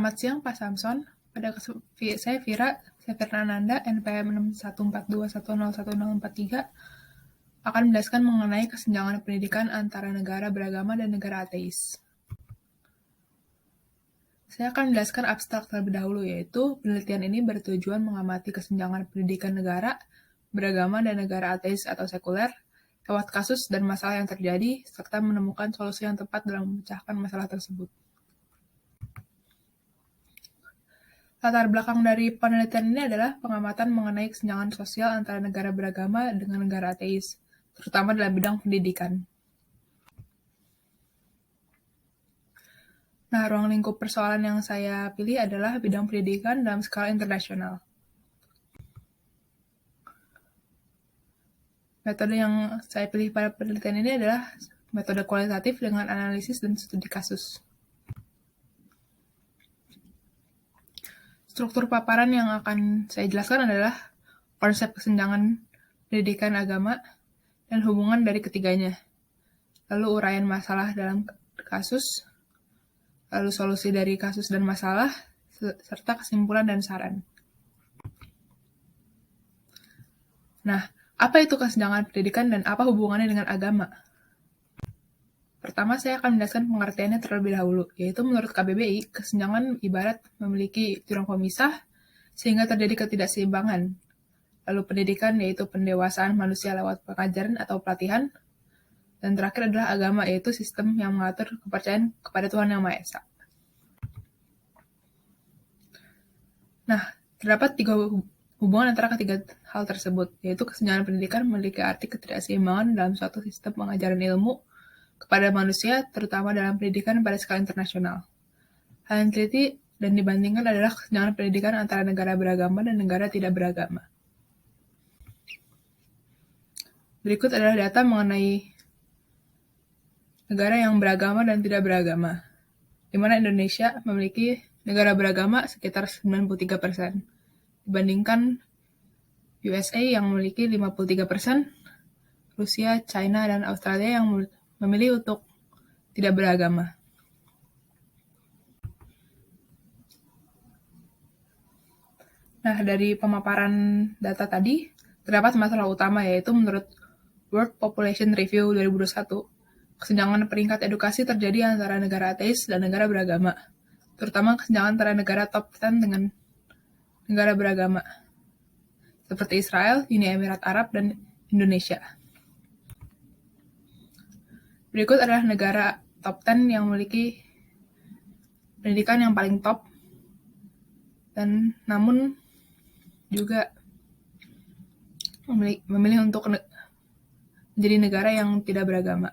Selamat siang Pak Samson, saya Vira Ananda, NPM 6142101043, akan menjelaskan mengenai kesenjangan pendidikan antara negara beragama dan negara ateis. Saya akan menjelaskan abstrak terlebih dahulu, yaitu penelitian ini bertujuan mengamati kesenjangan pendidikan negara beragama dan negara ateis atau sekuler lewat kasus dan masalah yang terjadi, serta menemukan solusi yang tepat dalam memecahkan masalah tersebut. Latar belakang dari penelitian ini adalah pengamatan mengenai kesenjangan sosial antara negara beragama dengan negara ateis, terutama dalam bidang pendidikan. Nah, ruang lingkup persoalan yang saya pilih adalah bidang pendidikan dalam skala internasional. Metode yang saya pilih pada penelitian ini adalah metode kualitatif dengan analisis dan studi kasus. Struktur paparan yang akan saya jelaskan adalah konsep kesenjangan pendidikan agama dan hubungan dari ketiganya, lalu uraian masalah dalam kasus, lalu solusi dari kasus dan masalah, serta kesimpulan dan saran. Nah, apa itu kesenjangan pendidikan dan apa hubungannya dengan agama? Pertama, saya akan menjelaskan pengertiannya terlebih dahulu, yaitu menurut KBBI, kesenjangan ibarat memiliki jurang pemisah sehingga terjadi ketidakseimbangan. Lalu pendidikan yaitu pendewasaan manusia lewat pengajaran atau pelatihan. Dan terakhir adalah agama, yaitu sistem yang mengatur kepercayaan kepada Tuhan Yang Maha Esa. Nah, terdapat 3 hubungan antara ketiga hal tersebut, yaitu kesenjangan pendidikan memiliki arti ketidakseimbangan dalam suatu sistem pengajaran ilmu kepada manusia, terutama dalam pendidikan pada skala internasional. Hal yang teliti dan dibandingkan adalah kesenjangan pendidikan antara negara beragama dan negara tidak beragama. Berikut adalah data mengenai negara yang beragama dan tidak beragama, di mana Indonesia memiliki negara beragama sekitar 93%, dibandingkan USA yang memiliki 53%, Rusia, China, dan Australia yang memilih untuk tidak beragama. Nah, dari pemaparan data tadi, terdapat masalah utama, yaitu menurut World Population Review 2021, kesenjangan peringkat edukasi terjadi antara negara ateis dan negara beragama, terutama kesenjangan antara negara top 10 dengan negara beragama, seperti Israel, Uni Emirat Arab, dan Indonesia. Berikut adalah negara top 10 yang memiliki pendidikan yang paling top, dan namun juga memilih untuk menjadi negara yang tidak beragama.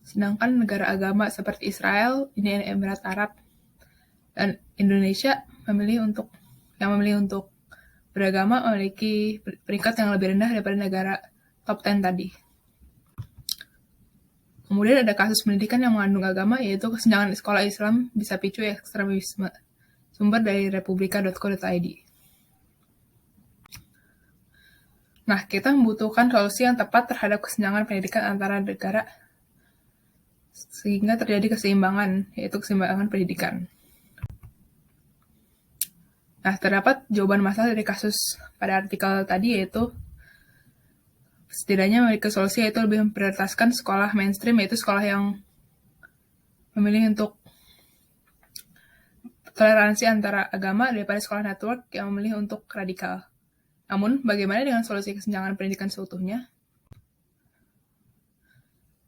Sedangkan negara agama seperti Israel, Uni Emirat Arab, dan Indonesia memilih untuk beragama memiliki peringkat yang lebih rendah daripada negara top 10 tadi. Kemudian ada kasus pendidikan yang mengandung agama, yaitu kesenjangan sekolah Islam bisa picu ekstremisme. Sumber dari republika.co.id. Nah, kita membutuhkan solusi yang tepat terhadap kesenjangan pendidikan antara negara sehingga terjadi keseimbangan, yaitu keseimbangan pendidikan. Nah, terdapat jawaban masalah dari kasus pada artikel tadi, yaitu setidaknya memiliki solusi, yaitu lebih memprioritaskan sekolah mainstream, yaitu sekolah yang memilih untuk toleransi antara agama daripada sekolah network yang memilih untuk radikal. Namun, bagaimana dengan solusi kesenjangan pendidikan seutuhnya?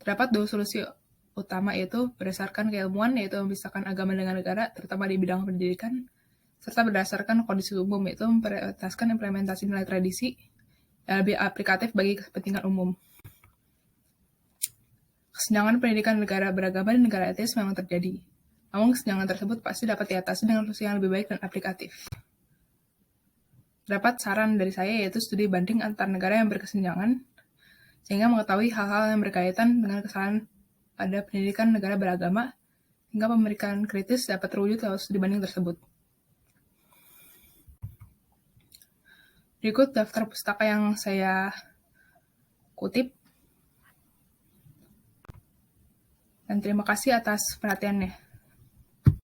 Terdapat 2 solusi utama, yaitu berdasarkan keilmuan, yaitu memisahkan agama dengan negara, terutama di bidang pendidikan, serta berdasarkan kondisi umum, yaitu memprioritaskan implementasi nilai tradisi yang lebih aplikatif bagi kepentingan umum. Kesenjangan pendidikan negara beragama dan negara ateis memang terjadi. Namun kesenjangan tersebut pasti dapat diatasi dengan solusi yang lebih baik dan aplikatif. Terdapat saran dari saya, yaitu studi banding antar negara yang berkesenjangan, sehingga mengetahui hal-hal yang berkaitan dengan kesalahan pada pendidikan negara beragama, hingga pemeriksaan kritis dapat terwujud lewat studi banding tersebut. Berikut daftar pustaka yang saya kutip. Dan terima kasih atas perhatiannya.